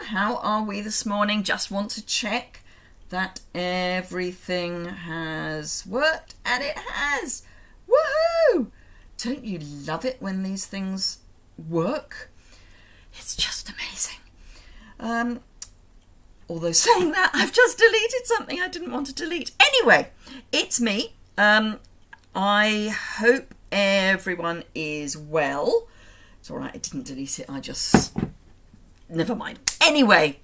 How are we this morning? Just want to check that everything has worked, and it has. Woohoo! Don't you love it when these things work? It's just amazing. Although saying that, I've just deleted something I didn't want to delete. Anyway, it's me. I hope everyone is well. It's all right, I didn't delete it. Never mind. Anyway,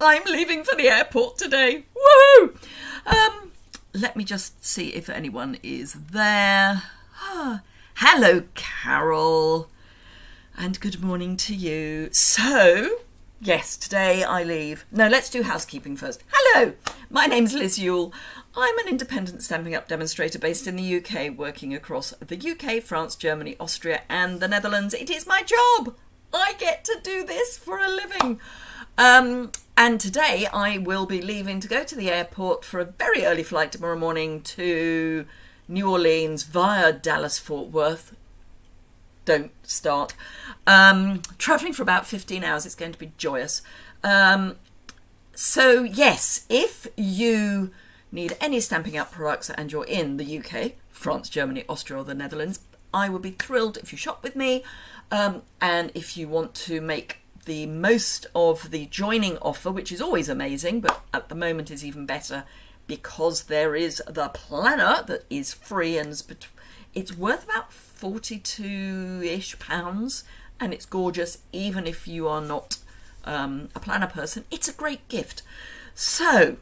I'm leaving for the airport today. Woohoo! Let me just see if anyone is there. Hello, Carol. And good morning to you. So, yes, today I leave. No, let's do housekeeping first. Hello, my name's Liz Yuille. I'm an independent Stampin' Up! Demonstrator based in the UK, working across the UK, France, Germany, Austria and the Netherlands. It is my job. I get to do this for a living. And today I will be leaving to go to the airport for a very early flight tomorrow morning to New Orleans via Dallas-Fort Worth. Don't start. Travelling for about 15 hours. It's going to be joyous. So yes, if you need any Stampin' Up! Products and you're in the UK, France, Germany, Austria or the Netherlands, I would be thrilled if you shop with me. And if you want to make the most of the joining offer, which is always amazing, but at the moment is even better because there is the planner that is free and it's worth about £42-ish and it's gorgeous even if you are not a planner person. It's a great gift. So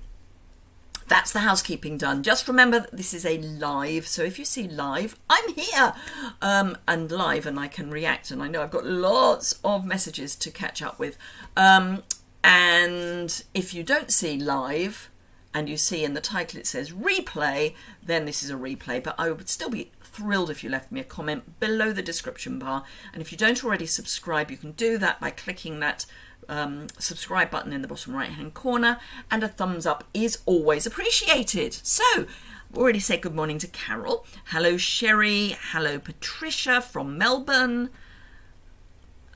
that's the housekeeping done. Just remember that this is a live, so if you see live, I'm here and live and I can react, and I know I've got lots of messages to catch up with. And if you don't see live and you see in the title it says replay, then this is a replay, but I would still be thrilled if you left me a comment below the description bar. And if you don't already subscribe, you can do that by clicking that subscribe button in the bottom right hand corner, and a thumbs up is always appreciated. So already said good morning to Carol. Hello Sherry. Hello Patricia from Melbourne.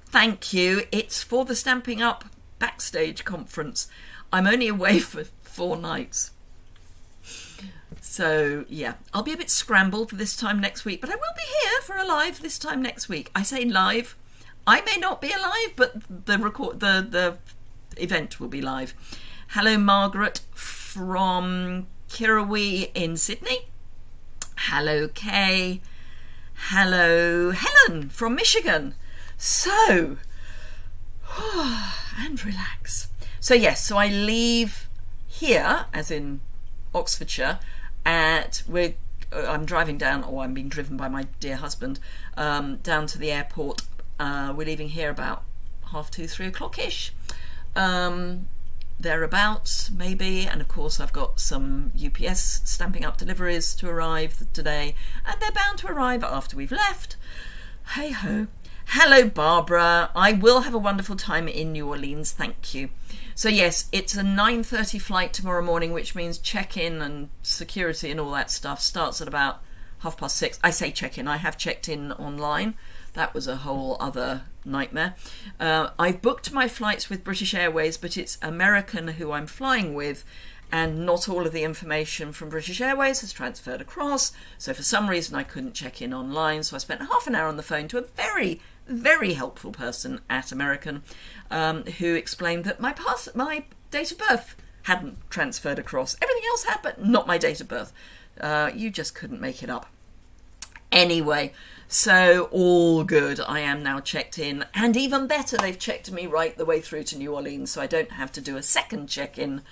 Thank you. It's for the Stampin' Up! Backstage conference. I'm only away for 4 nights. So yeah, I'll be a bit scrambled for this time next week, but I will be here for a live this time next week. I say live. I may not be alive, but the event will be live. Hello, Margaret from Kirrawee in Sydney. Hello, Kay. Hello, Helen from Michigan. So, and relax. So yes, so I leave here, as in Oxfordshire, I'm driving down, or I'm being driven by my dear husband, down to the airport. We're leaving here about 2:30, 3 o'clock-ish, thereabouts maybe, and of course I've got some UPS Stampin' Up! Deliveries to arrive today, and they're bound to arrive after we've left. Hey ho. Hello Barbara, I will have a wonderful time in New Orleans, thank you. So yes, it's a 9:30 flight tomorrow morning, which means check-in and security and all that stuff starts at about 6:30. I say check-in, I have checked in online. That was a whole other nightmare. I've booked my flights with British Airways, but it's American who I'm flying with, and not all of the information from British Airways has transferred across. So for some reason I couldn't check in online, so I spent half an hour on the phone to a very, very helpful person at American who explained that my date of birth hadn't transferred across. Everything else had, but not my date of birth. You just couldn't make it up. Anyway, so all good. I am now checked in, and even better, they've checked me right the way through to New Orleans, so I don't have to do a second check-in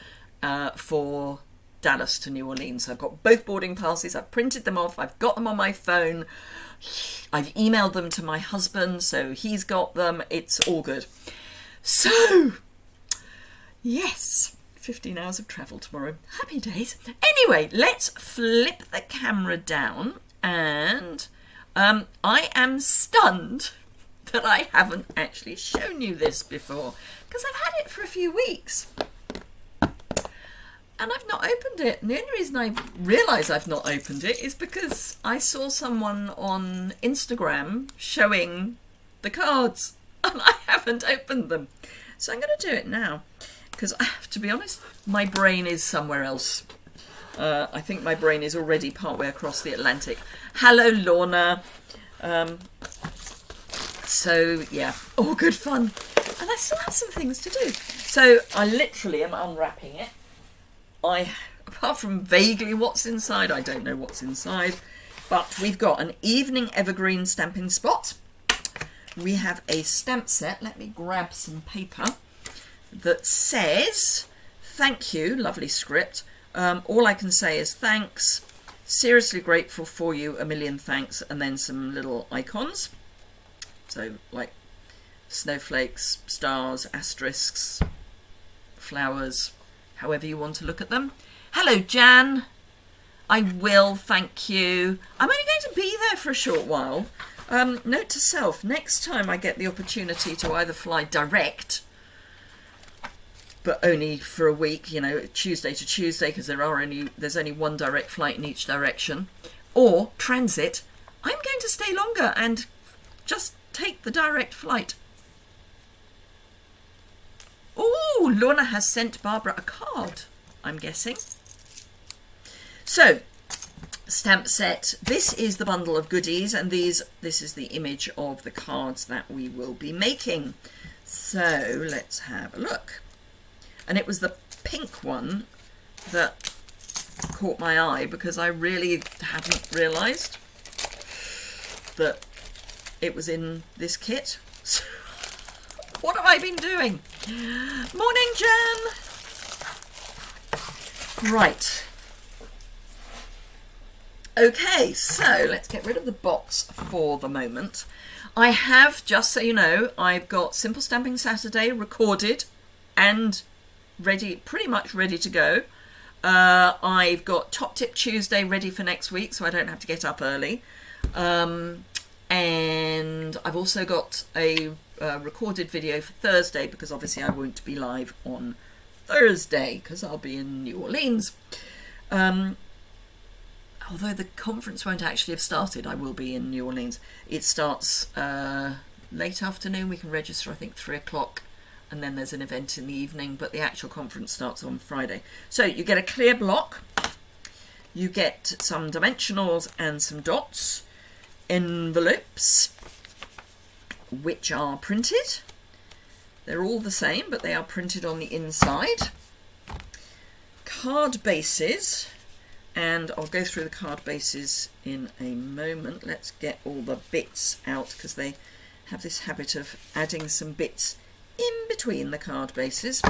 for Dallas to New Orleans. I've got both boarding passes, I've printed them off, I've got them on my phone, I've emailed them to my husband, so he's got them. It's all good. So, yes, 15 hours of travel tomorrow. Happy days. Anyway, let's flip the camera down. And I am stunned that I haven't actually shown you this before, because I've had it for a few weeks and I've not opened it. And the only reason I realise I've not opened it is because I saw someone on Instagram showing the cards and I haven't opened them. So I'm going to do it now because I have to be honest, my brain is somewhere else. I think my brain is already partway across the Atlantic. Hello, Lorna. So, yeah, all good fun. And I still have some things to do. So I literally am unwrapping it. Apart from vaguely what's inside, I don't know what's inside. But we've got an evening evergreen stamping spot. We have a stamp set. Let me grab some paper that says, thank you, lovely script. All I can say is thanks. Seriously grateful for you, a million thanks. And then some little icons. So like snowflakes, stars, asterisks, flowers, however you want to look at them. Hello, Jan. I will, thank you. I'm only going to be there for a short while. Note to self, next time I get the opportunity to either fly direct, but only for a week, you know, Tuesday to Tuesday, because there's only one direct flight in each direction, or transit, I'm going to stay longer and just take the direct flight. Oh, Lorna has sent Barbara a card, I'm guessing. So, stamp set. This is the bundle of goodies, and this is the image of the cards that we will be making. So, let's have a look. And it was the pink one that caught my eye because I really hadn't realised that it was in this kit. So, what have I been doing? Morning, Jan. Right. Okay, so let's get rid of the box for the moment. I have, just so you know, I've got Simple Stamping Saturday recorded and ready, pretty much ready to go. I've got Top Tip Tuesday ready for next week, so I don't have to get up early. And I've also got a recorded video for Thursday, because obviously I won't be live on Thursday because I'll be in New Orleans. Although the conference won't actually have started, I will be in New Orleans. It starts late afternoon. We can register, I think, 3 o'clock. And then there's an event in the evening. But the actual conference starts on Friday. So you get a clear block. You get some dimensionals and some dots. Envelopes, which are printed. They're all the same, but they are printed on the inside. Card bases. And I'll go through the card bases in a moment. Let's get all the bits out because they have this habit of adding some bits in between the card bases.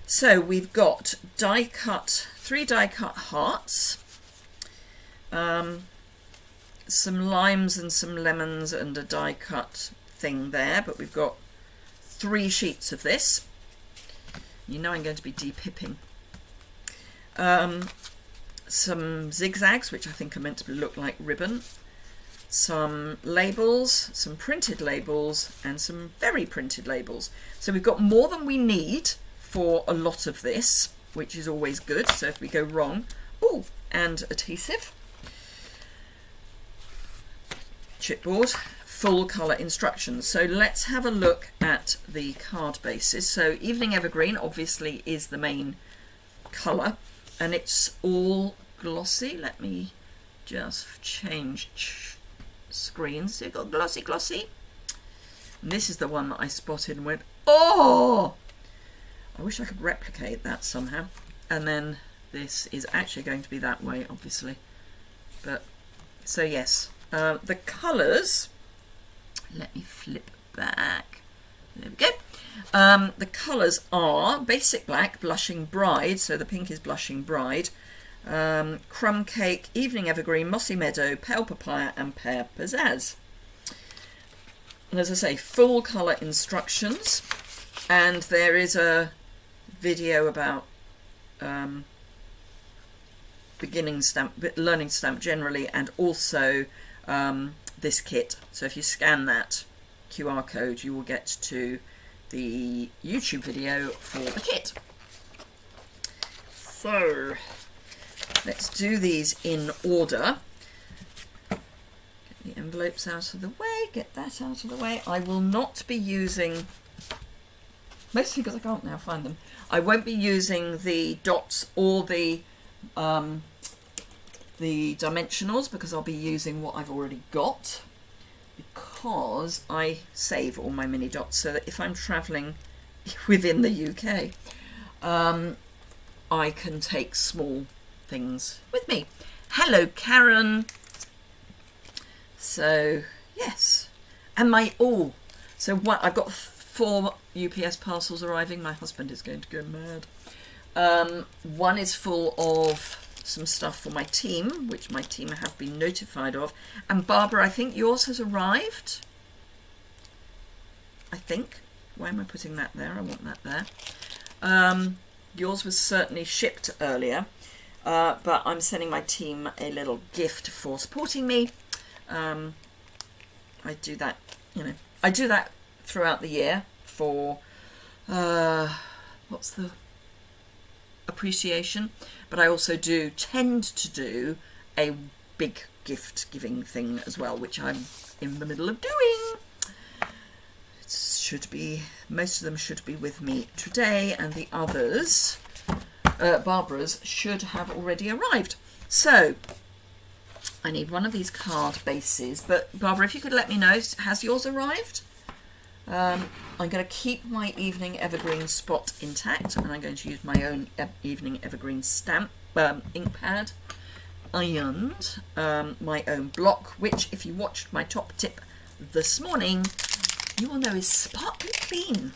So we've got die cut, 3 die cut hearts, some limes and some lemons and a die cut thing there, but we've got 3 sheets of this. You know I'm going to be depipping. Some zigzags, which I think are meant to look like ribbon, some labels, some printed labels, and some very printed labels. So we've got more than we need for a lot of this, which is always good. So if we go wrong, oh, and adhesive, chipboard, full colour instructions. So let's have a look at the card bases. So Evening Evergreen obviously is the main colour. And it's all glossy. Let me just change screens. So you've got glossy, glossy. And this is the one that I spotted and went, oh! I wish I could replicate that somehow. And then this is actually going to be that way, obviously. But, so yes. The colours, let me flip back. There we go. The colours are Basic Black, Blushing Bride, so the pink is Blushing Bride, Crumb Cake, Evening Evergreen, Mossy Meadow, Pale Papaya and Pear Pizzazz. And as I say, full colour instructions, and there is a video about beginning stamp, learning stamp generally, and also this kit. So if you scan that QR code, you will get to the YouTube video for the kit. So let's do these in order. Get the envelopes out of the way, get that out of the way. I will not be using mostly because I can't now find them. I won't be using the dots or the dimensionals because I'll be using what I've already got, because I save all my mini dots so that if I'm travelling within the UK, I can take small things with me. Hello, Karen. So yes, and so what? I've got 4 UPS parcels arriving. My husband is going to go mad. One is full of some stuff for my team, which my team have been notified of. And Barbara, I think yours has arrived. I think. Why am I putting that there? I want that there. Yours was certainly shipped earlier, but I'm sending my team a little gift for supporting me. I do that, I do that throughout the year for, what's the appreciation? But I also tend to do a big gift giving thing as well, which I'm in the middle of doing. Most of them should be with me today, and the others, Barbara's, should have already arrived. So I need one of these card bases, but Barbara, if you could let me know, has yours arrived? I'm going to keep my evening evergreen spot intact, and I'm going to use my own evening evergreen stamp ink pad, and my own block, which, if you watched my top tip this morning, you will know is sparkly clean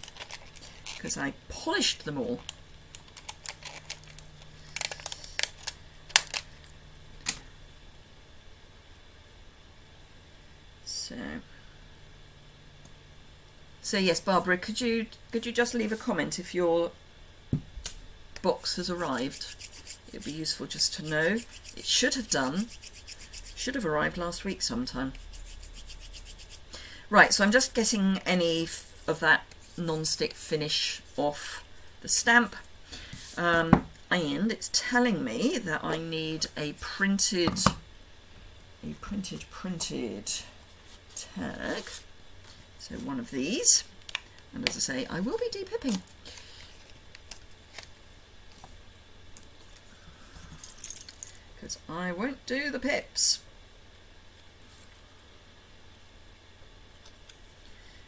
because I polished them all. So yes, Barbara, could you just leave a comment if your box has arrived? It'd be useful just to know. It should have arrived last week sometime. Right, so I'm just getting any of that non-stick finish off the stamp, and it's telling me that I need a printed tag. So one of these, and as I say, I will be depipping. Because I won't do the pips.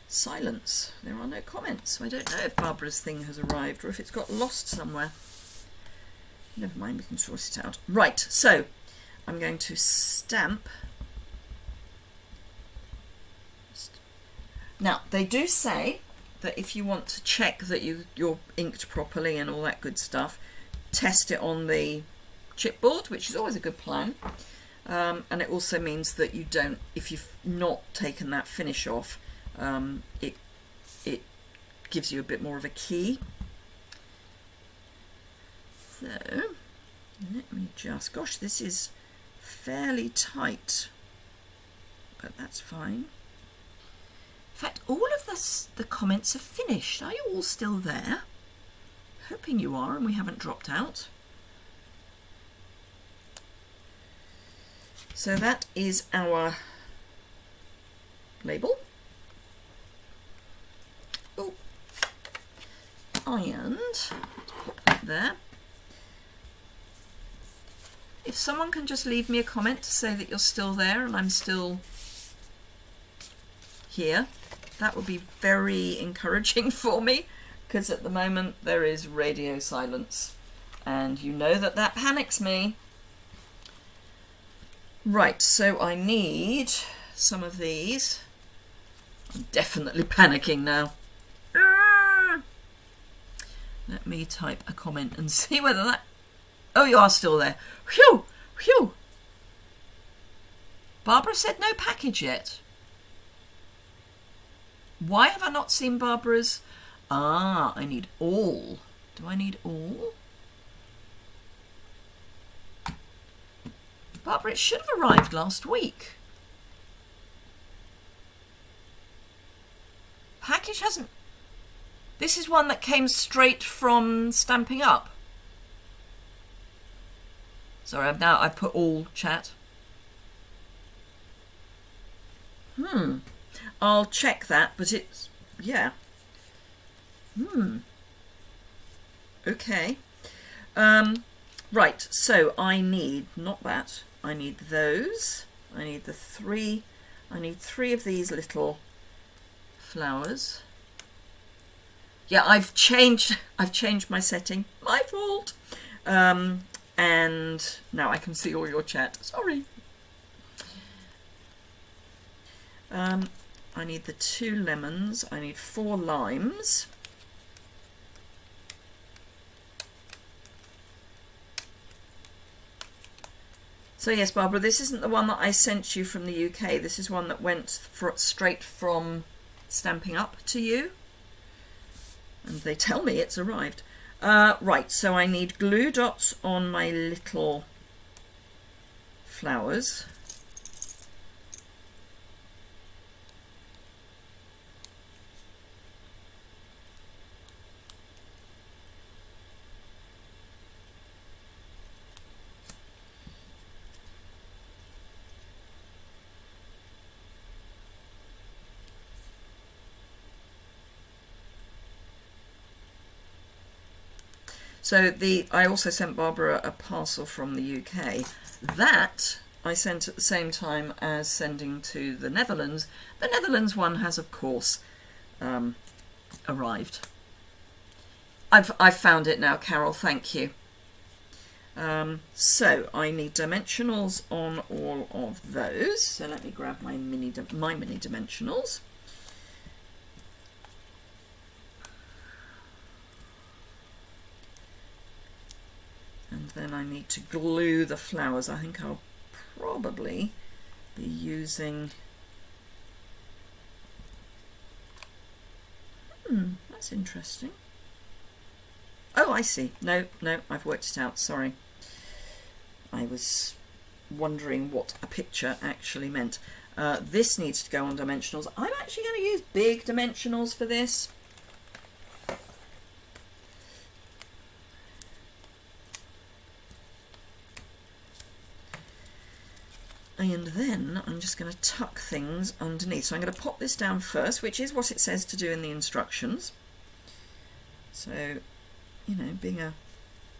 Silence. There are no comments. So I don't know if Barbara's thing has arrived or if it's got lost somewhere. Never mind, we can sort it out. Right, so I'm going to stamp. Now, they do say that if you want to check that you're inked properly and all that good stuff, test it on the chipboard, which is always a good plan. And it also means that you don't, if you've not taken that finish off, it gives you a bit more of a key. So let me just, gosh, this is fairly tight, but that's fine. In fact, all of the comments are finished. Are you all still there? Hoping you are and we haven't dropped out. So that is our label. Oh, and pop that there. If someone can just leave me a comment to say that you're still there and I'm still here, that would be very encouraging for me, because at the moment there is radio silence and you know that panics me. Right, so I need some of these. I'm definitely panicking now. Let me type a comment and see whether that... Oh, you are still there. Phew! Phew! Barbara said no package yet. Why have I not seen Barbara's? Ah, I need all. Do I need all? Barbara, it should have arrived last week. Package hasn't... This is one that came straight from Stamping Up. Sorry, I've put all chat. I'll check that, but it's, yeah. Okay. Right, so I need, not that, I need those. I need three of these little flowers. Yeah, I've changed my setting. My fault. And now I can see all your chat. Sorry. I need the 2 lemons. I need 4 limes. So yes, Barbara, this isn't the one that I sent you from the UK. This is one that went straight from Stamping Up to you. And they tell me it's arrived. Right, so I need glue dots on my little flowers. So I also sent Barbara a parcel from the UK. That I sent at the same time as sending to the Netherlands. The Netherlands one has, of course, arrived. I've found it now, Carol. Thank you. So I need dimensionals on all of those. So let me grab my mini dimensionals. And then I need to glue the flowers. I think I'll probably be using... that's interesting. Oh, I see. No, I've worked it out. Sorry. I was wondering what a picture actually meant. This needs to go on dimensionals. I'm actually going to use big dimensionals for this. And then I'm just going to tuck things underneath. So I'm going to pop this down first, which is what it says to do in the instructions. So, you know, being a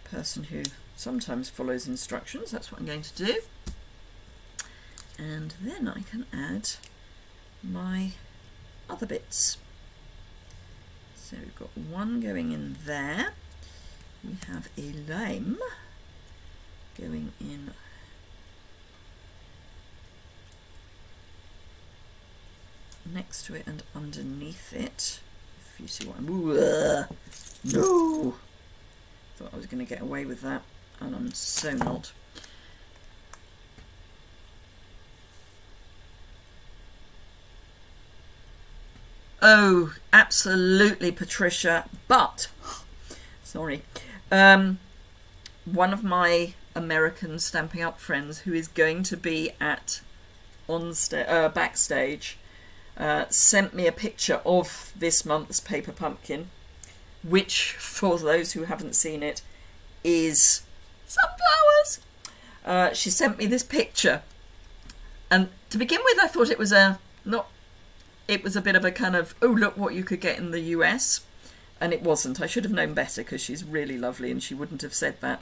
person who sometimes follows instructions, that's what I'm going to do. And then I can add my other bits. So we've got one going in there. We have a lime going in next to it and underneath it, if you see what I'm... No! Thought I was going to get away with that, and I'm so not. Oh, absolutely, Patricia, but... sorry. One of my American Stamping Up friends who is going to be at backstage sent me a picture of this month's Paper Pumpkin, which, for those who haven't seen it, is sunflowers. She sent me this picture, and to begin with I thought it was a bit of a kind of, oh look what you could get in the US, and it wasn't. I should have known better because she's really lovely and she wouldn't have said that.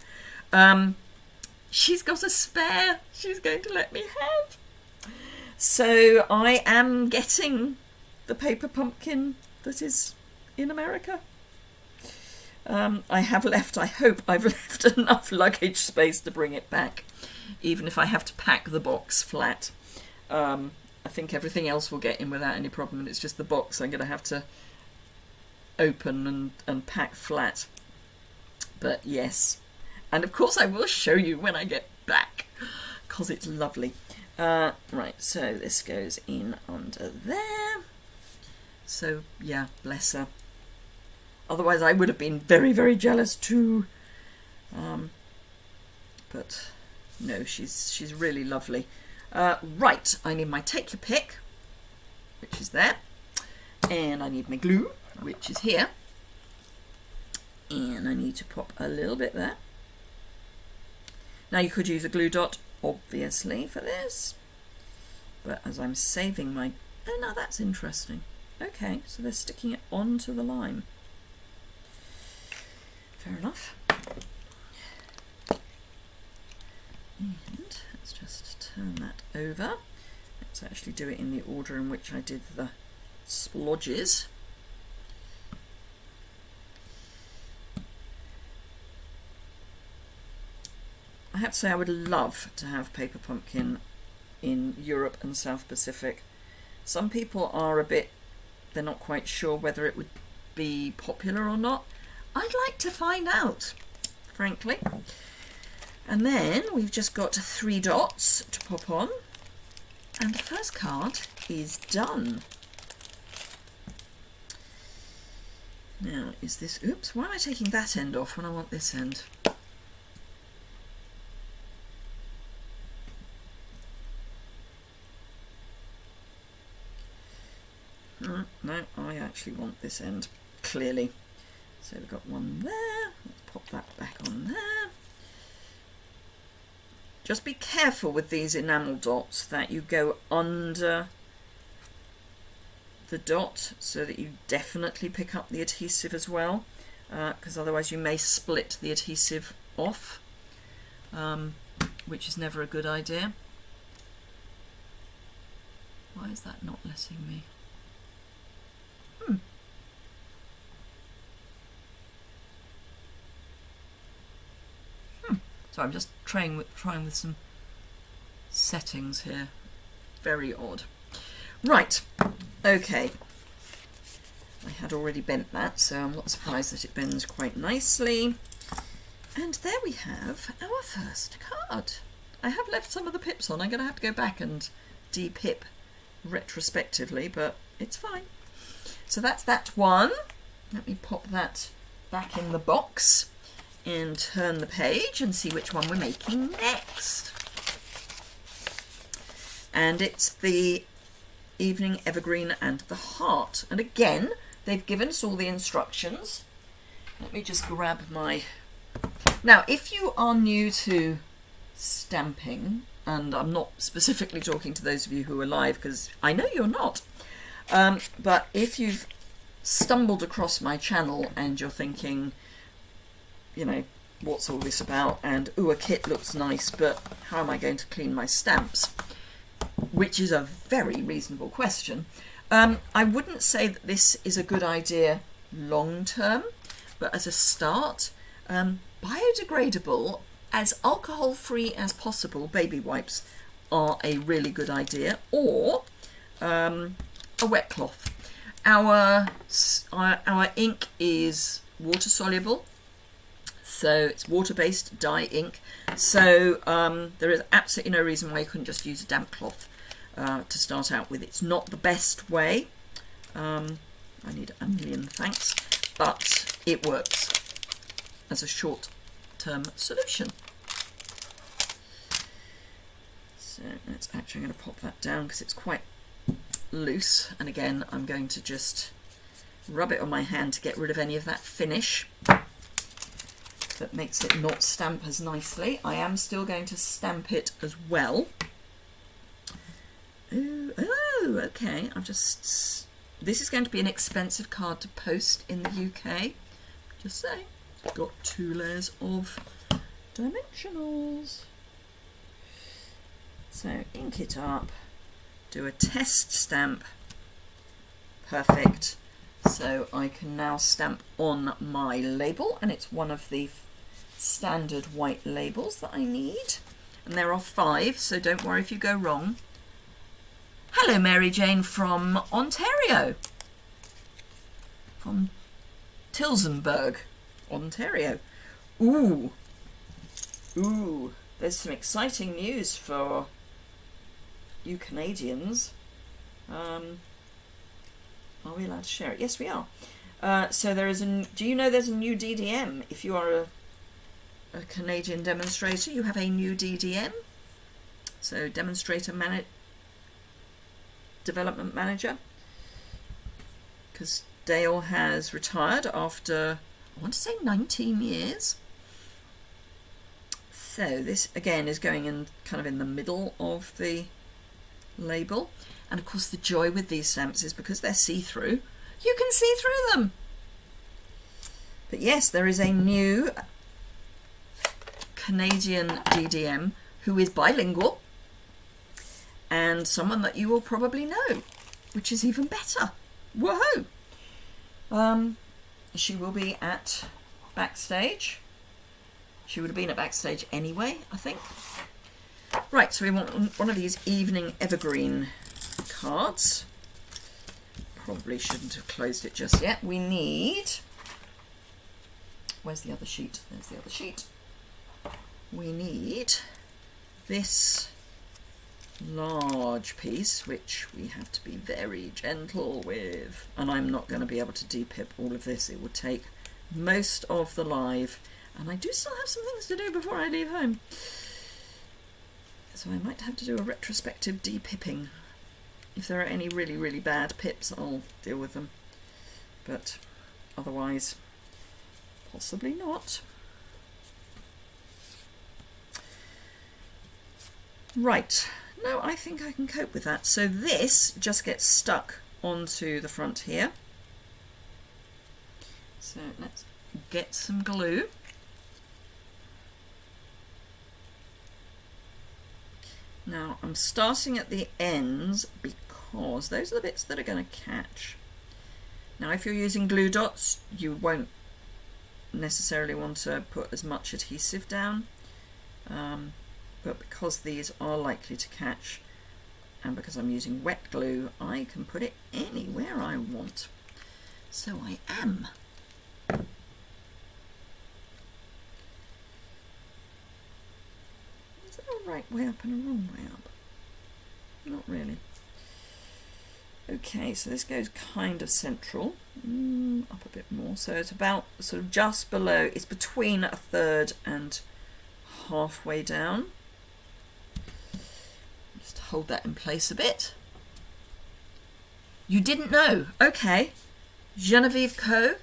She's got a spare she's going to let me have. So I am getting the Paper Pumpkin that is in America. I hope I've left enough luggage space to bring it back, even if I have to pack the box flat. I think everything else will get in without any problem, and it's just the box I'm going to have to open and pack flat. But yes, and of course I will show you when I get back, because it's lovely. Right, so this goes in under there. So, yeah, bless her. Otherwise I would have been very, very jealous too. But no, she's really lovely. Right, I need my Take Your Pick, which is there. And I need my glue, which is here. And I need to pop a little bit there. Now you could use a glue dot, obviously, for this, but as I'm saving my... oh, now that's interesting. Okay, so they're sticking it onto the lime. fair enough. And let's just turn that over. Let's actually do it in the order in which I did the splodges. I have to say I would love to have paper pumpkin in Europe and South Pacific. Some people are they're not quite sure whether it would be popular or not. I'd like to find out, frankly. And then we've just got 3 dots to pop on. And the first card is done. Now, is this... Oops, why am I taking that end off when I want this end? No, I actually want this end, clearly. So we've got one there. Let's pop that back on there. Just be careful with these enamel dots that you go under the dot so that you definitely pick up the adhesive as well, because otherwise you may split the adhesive off, which is never a good idea. Why is that not letting me? So I'm just trying with some settings here. Very odd. Right, okay. I had already bent that, so I'm not surprised that it bends quite nicely. And there we have our first card. I have left some of the pips on. I'm going to have to go back and de-pip retrospectively, but it's fine. So that's that one. Let me pop that back in the box and turn the page and see which one we're making next. And it's the Evening Evergreen and the Heart. And again, they've given us all the instructions. Let me just grab my... Now, if you are new to stamping, and I'm not specifically talking to those of you who are live, because I know you're not, but if you've stumbled across my channel and you're thinking, you know, what's all this about? And, ooh, a kit looks nice, but how am I going to clean my stamps? Which is a very reasonable question. I wouldn't say that this is a good idea long term, but as a start, biodegradable, as alcohol-free as possible, baby wipes are a really good idea, or a wet cloth. Our ink is water-soluble, so it's water-based dye ink, so there is absolutely no reason why you couldn't just use a damp cloth to start out with. It's not the best way. I need a million thanks, but it works as a short-term solution. So let's actually, I'm going to pop that down because it's quite loose, and again I'm going to just rub it on my hand to get rid of any of that finish that makes it not stamp as nicely. I am still going to stamp it as well. Oh, okay. This is going to be an expensive card to post in the UK. Just saying. It's got 2 layers of dimensionals. So ink it up, do a test stamp. Perfect. So I can now stamp on my label, and it's one of the standard white labels that I need. And there are 5, so don't worry if you go wrong. Hello, Mary Jane from Ontario. From Tillsonburg, Ontario. Ooh, there's some exciting news for you Canadians. Are we allowed to share it? Yes, we are. So there is do you know there's a new DDM? If you are a Canadian demonstrator, you have a new DDM. So development manager. Because Dale has retired after, I want to say 19 years. So this again is going in kind of in the middle of the label. And of course the joy with these stamps is because they're see-through, you can see through them. But yes, there is a new Canadian DDM who is bilingual and someone that you will probably know, which is even better. Whoa! She will be at Backstage. She would have been at Backstage anyway, I think. Right, so we want one of these evening evergreen cards. Probably shouldn't have closed it just yet. We need... Where's the other sheet? There's the other sheet. We need this large piece, which we have to be very gentle with. And I'm not going to be able to de-pip all of this. It would take most of the live. And I do still have some things to do before I leave home. So I might have to do a retrospective de-pipping. If there are any really, really bad pips, I'll deal with them. But otherwise, possibly not. Right. No, I think I can cope with that. So this just gets stuck onto the front here. So let's get some glue. Now I'm starting at the ends because those are the bits that are going to catch. Now if you're using glue dots, you won't necessarily want to put as much adhesive down. But because these are likely to catch, and because I'm using wet glue, I can put it anywhere I want. So I am. Is there a right way up and a wrong way up? Not really. Okay, so this goes kind of central, up a bit more. So it's about sort of just below, it's between a third and halfway down. Just hold that in place a bit. You didn't know? Okay. Genevieve Co.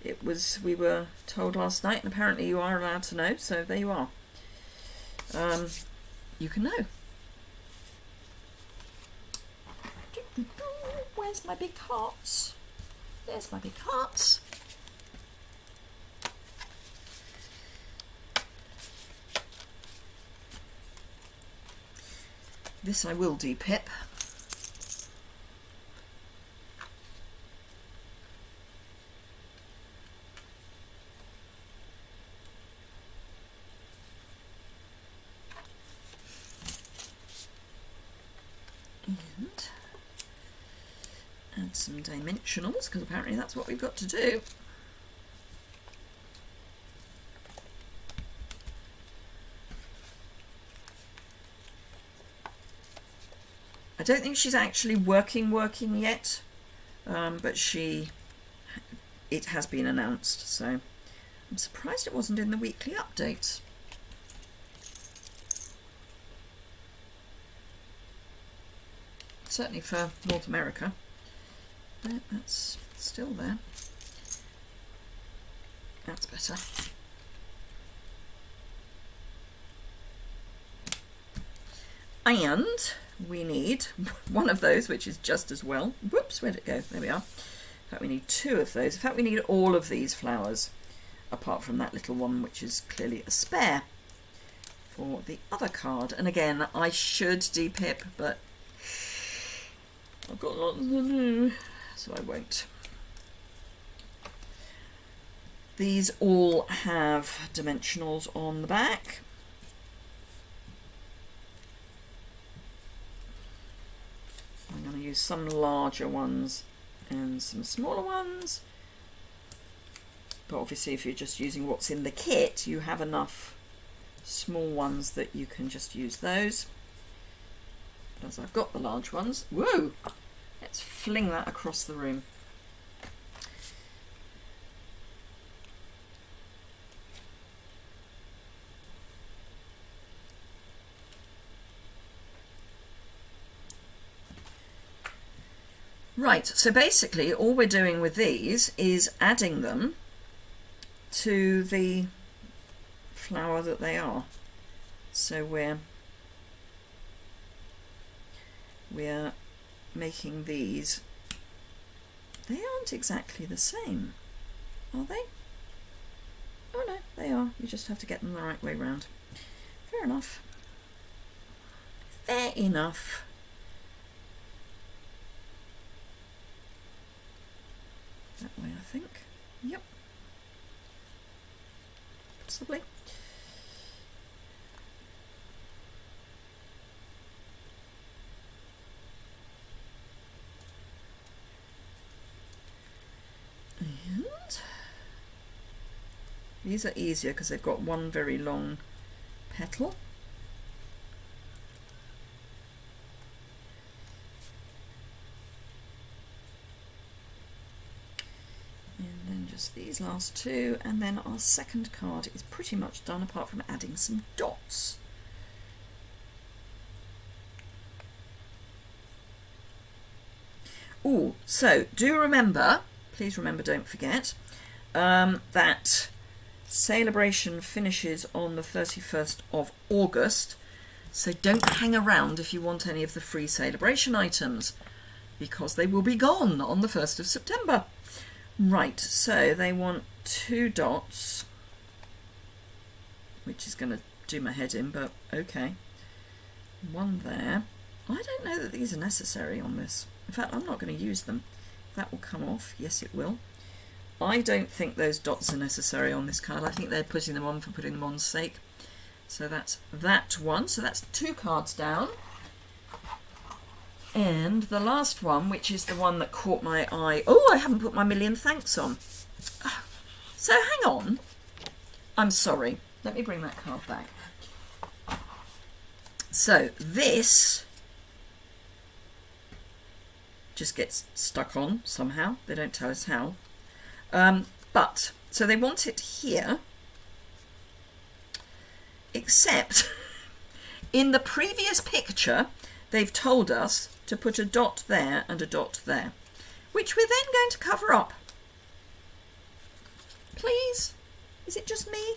It was, we were told last night, and apparently you are allowed to know, so there you are. You can know. Where's my big hearts? There's my big hearts. This I will de-pip. And add some dimensionals, because apparently that's what we've got to do. I don't think she's actually working yet, but it has been announced, so I'm surprised it wasn't in the weekly updates. Certainly for North America. But that's still there. That's better. And we need one of those, which is just as well. Whoops, where'd it go? There we are. In fact, we need two of those. In fact, we need all of these flowers, apart from that little one, which is clearly a spare for the other card. And again, I should de-pip, but I've got lots to do, so I won't. These all have dimensionals on the back. I'm going to use some larger ones and some smaller ones. But obviously if you're just using what's in the kit, you have enough small ones that you can just use those. But as I've got the large ones, whoa! Let's fling that across the room. Right, so basically all we're doing with these is adding them to the flower that they are. So we're making these They aren't exactly the same, are they? Oh no, they are. You just have to get them the right way round. Fair enough. Fair enough. That way, I think. Yep. Possibly. And these are easier because they've got one very long petal. Just these last two, and then our second card is pretty much done apart from adding some dots. Oh, so do remember, please remember, don't forget, that celebration finishes on the 31st of August, so don't hang around if you want any of the free celebration items, because they will be gone on the 1st of September. Right, so they want 2 dots, which is going to do my head in, but okay. One there. I don't know that these are necessary on this. In fact, I'm not going to use them. That will come off. Yes, it will. I don't think those dots are necessary on this card. I think they're putting them on for putting them on's sake. So that's that one. So that's 2 cards down. And the last one, which is the one that caught my eye. Oh, I haven't put my million thanks on. So hang on. I'm sorry. Let me bring that card back. So this just gets stuck on somehow. They don't tell us how. But, so they want it here. Except in the previous picture, they've told us to put a dot there and a dot there, which we're then going to cover up. Please? Is it just me?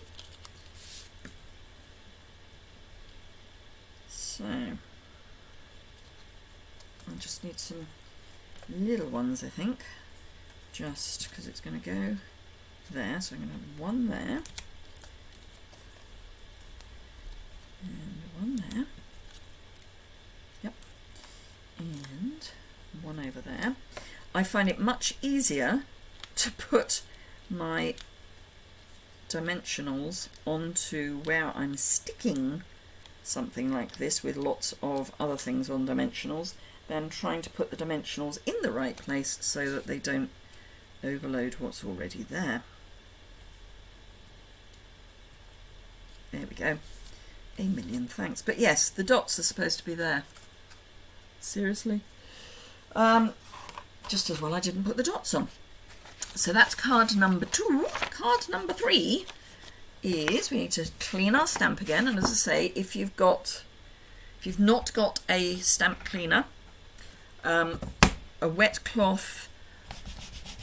So, I just need some little ones, I think, just because it's going to go there. So I'm going to have one there and one there. And one over there. I find it much easier to put my dimensionals onto where I'm sticking something like this with lots of other things on dimensionals than trying to put the dimensionals in the right place so that they don't overload what's already there. There we go. A million thanks. But yes, the dots are supposed to be there. Seriously? Just as well I didn't put the dots on. So that's card number 2. Card number 3 is we need to clean our stamp again. And as I say, if you've not got a stamp cleaner, a wet cloth,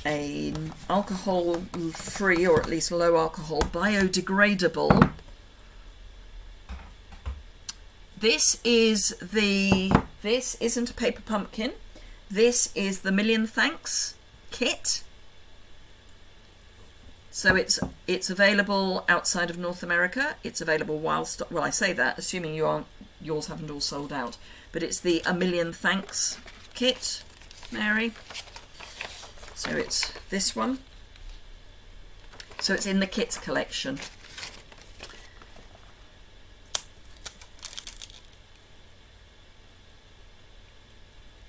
an alcohol-free or at least low alcohol biodegradable. This isn't a paper pumpkin. This is the Million Thanks kit. So it's available outside of North America. It's available whilst, well, I say that assuming yours haven't all sold out, but it's the A Million Thanks kit, Mary. So it's this one. So it's in the kits collection.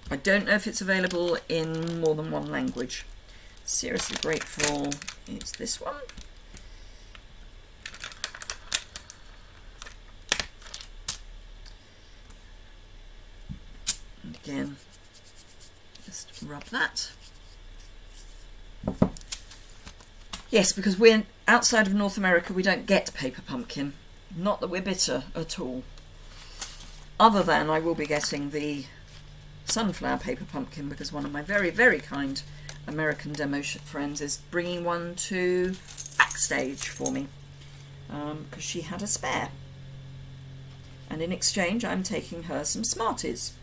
I don't know if it's available in more than one language. Seriously grateful. It's this one. And again, just rub that. Yes, because we're outside of North America, we don't get paper pumpkin. Not that we're bitter at all. Other than I will be getting the sunflower paper pumpkin because one of my very, very kind American demo friends is bringing one to backstage for me because she had a spare. And in exchange, I'm taking her some Smarties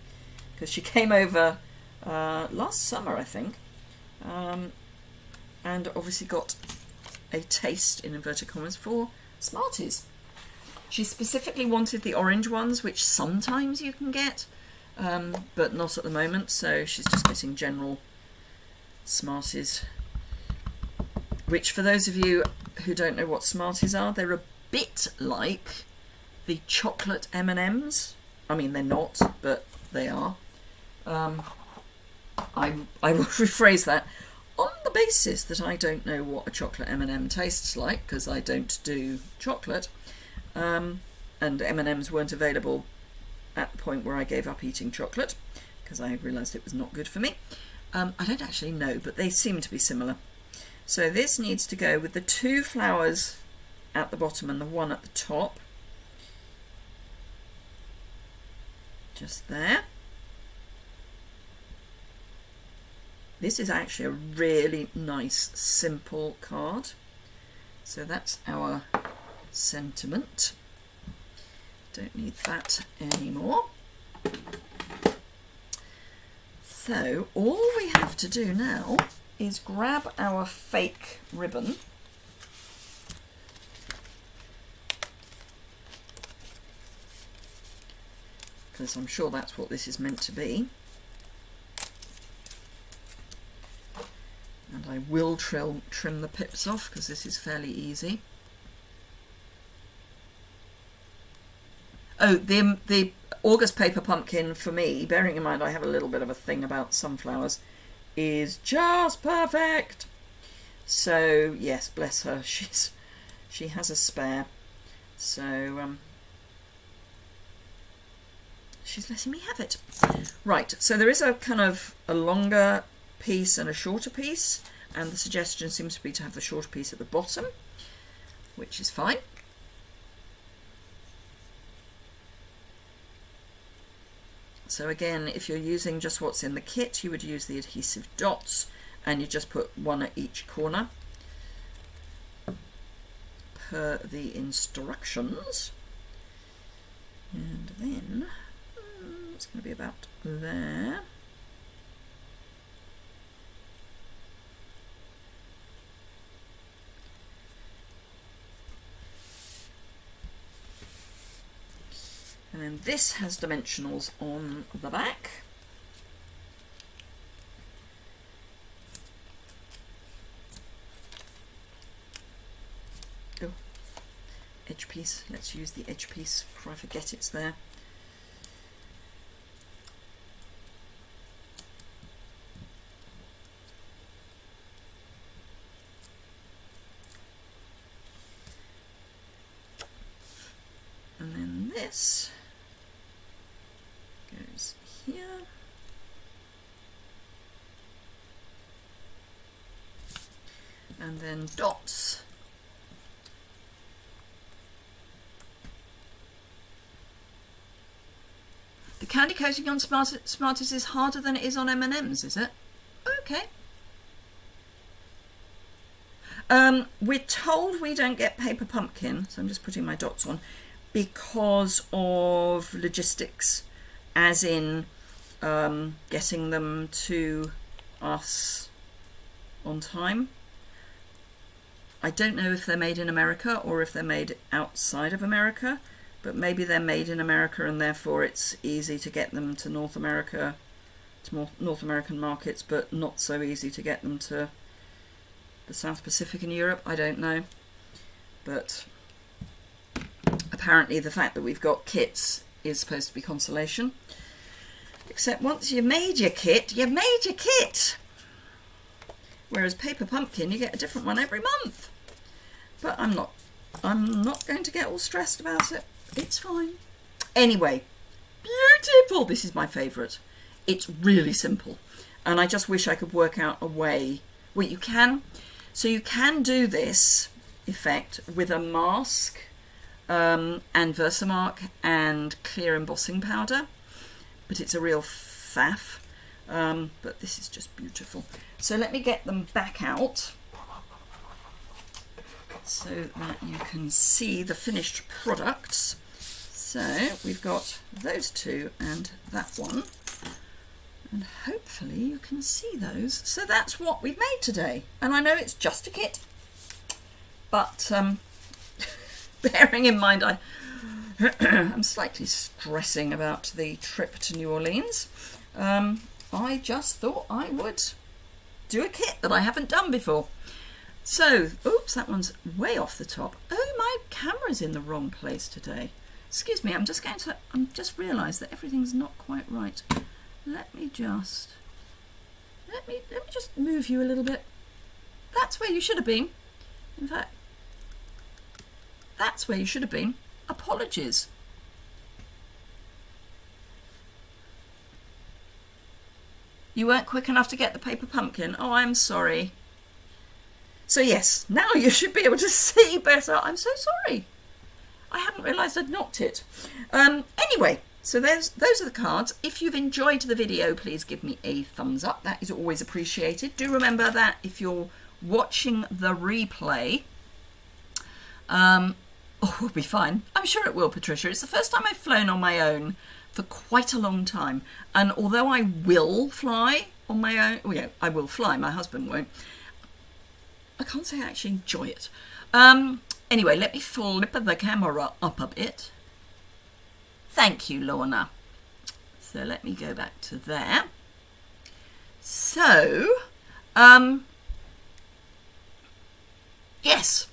because she came over last summer, I think, and obviously got a taste, in inverted commas, for Smarties. She specifically wanted the orange ones, which sometimes you can get, but not at the moment, so she's just getting general Smarties, which, for those of you who don't know what Smarties are, they're a bit like the chocolate M&Ms. I mean, they're not, but they are. I will rephrase that. On the basis that I don't know what a chocolate M&M tastes like, because I don't do chocolate, and M&Ms weren't available at the point where I gave up eating chocolate, because I realised it was not good for me. I don't actually know, but they seem to be similar. So this needs to go with the 2 flowers at the bottom and the 1 at the top. Just there. This is actually a really nice, simple card. So that's our sentiment. Don't need that anymore. So all we have to do now is grab our fake ribbon. Because I'm sure that's what this is meant to be. And I will trim the pips off because this is fairly easy. Oh, the August paper pumpkin for me, bearing in mind I have a little bit of a thing about sunflowers, is just perfect. So yes, bless her, she has a spare. So she's letting me have it. Right, so there is a kind of a longer piece and a shorter piece, and the suggestion seems to be to have the shorter piece at the bottom, which is fine. So again, if you're using just what's in the kit, you would use the adhesive dots, and you just put 1 at each corner per the instructions. And then it's going to be about there. And then this has dimensionals on the back. Oh, edge piece. Let's use the edge piece before I forget it's there. And then this goes here. And then dots. The candy coating on Smarties is harder than it is on M&Ms, is it? Okay. We're told we don't get paper pumpkin, so I'm just putting my dots on, because of logistics, as in getting them to us on time. I don't know if they're made in America or if they're made outside of America, but maybe they're made in America and therefore it's easy to get them to North America, to more North American markets, but not so easy to get them to the South Pacific and Europe. I don't know, but apparently the fact that we've got kits is supposed to be consolation. Except once you've made your kit, you've made your kit. Whereas paper pumpkin, you get a different one every month. But I'm not going to get all stressed about it. It's fine. Anyway, beautiful. This is my favourite. It's really simple. And I just wish I could work out a way. Well, you can. So you can do this effect with a mask and Versamark and clear embossing powder. But it's a real faff. But this is just beautiful. So let me get them back out so that you can see the finished products. So we've got those two and that one. And hopefully you can see those. So that's what we've made today. And I know it's just a kit, but bearing in mind I'm slightly stressing about the trip to New Orleans, I just thought I would do a kit that I haven't done before. So, oops, that one's way off the top. Oh, my camera's in the wrong place today. Excuse me, I'm just realised that everything's not quite right. Let me just move you a little bit. That's where you should have been. In fact, that's where you should have been. Apologies. You weren't quick enough to get the paper pumpkin. Oh, I'm sorry. So yes, now you should be able to see better. I'm so sorry. I hadn't realised I'd knocked it. Anyway, so those are the cards. If you've enjoyed the video, please give me a thumbs up. That is always appreciated. Do remember that if you're watching the replay, we'll be fine. I'm sure it will, Patricia. It's the first time I've flown on my own for quite a long time. And although I will fly on my own, well, yeah, I will fly, my husband won't, I can't say I actually enjoy it. Anyway, let me flip the camera up a bit. Thank you, Lorna. So let me go back to there. So, yes,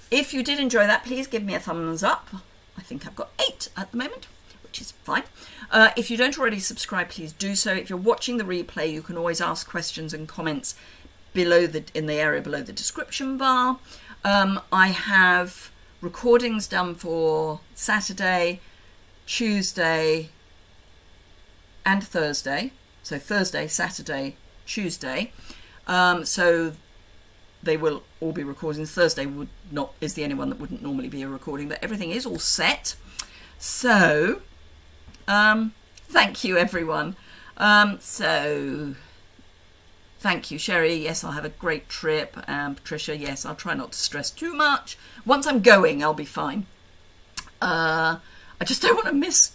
if you did enjoy that, please give me a thumbs up. I think I've got 8 at the moment, which is fine. If you don't already subscribe, please do so. If you're watching the replay, you can always ask questions and comments below in the area below the description bar. I have recordings done for Saturday, Tuesday, and Thursday. So Thursday, Saturday, Tuesday. So they will all be recordings. Thursday is the only one that wouldn't normally be a recording, but everything is all set. So thank you, everyone. Thank you, Sherry. Yes, I'll have a great trip. Patricia, yes, I'll try not to stress too much. Once I'm going, I'll be fine. I just don't want to miss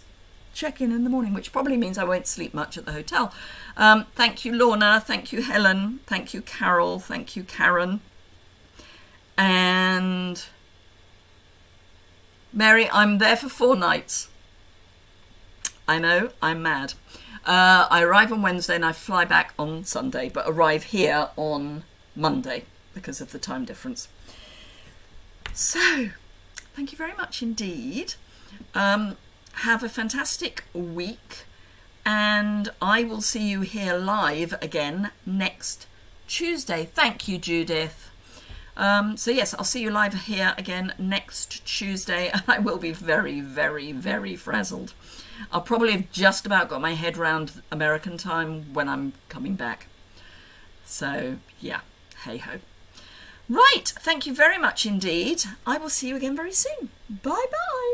check-in in the morning, which probably means I won't sleep much at the hotel. Thank you, Lorna. Thank you, Helen. Thank you, Carol. Thank you, Karen. And Mary, I'm there for 4 nights. I know, I'm mad. I arrive on Wednesday and I fly back on Sunday, but arrive here on Monday because of the time difference. So, thank you very much indeed. Have a fantastic week, and I will see you here live again next Tuesday. Thank you, Judith. So yes, I'll see you live here again next Tuesday, and I will be very, very, very frazzled. I'll probably have just about got my head round American time when I'm coming back. So yeah, hey ho. Right, thank you very much indeed. I will see you again very soon. Bye bye.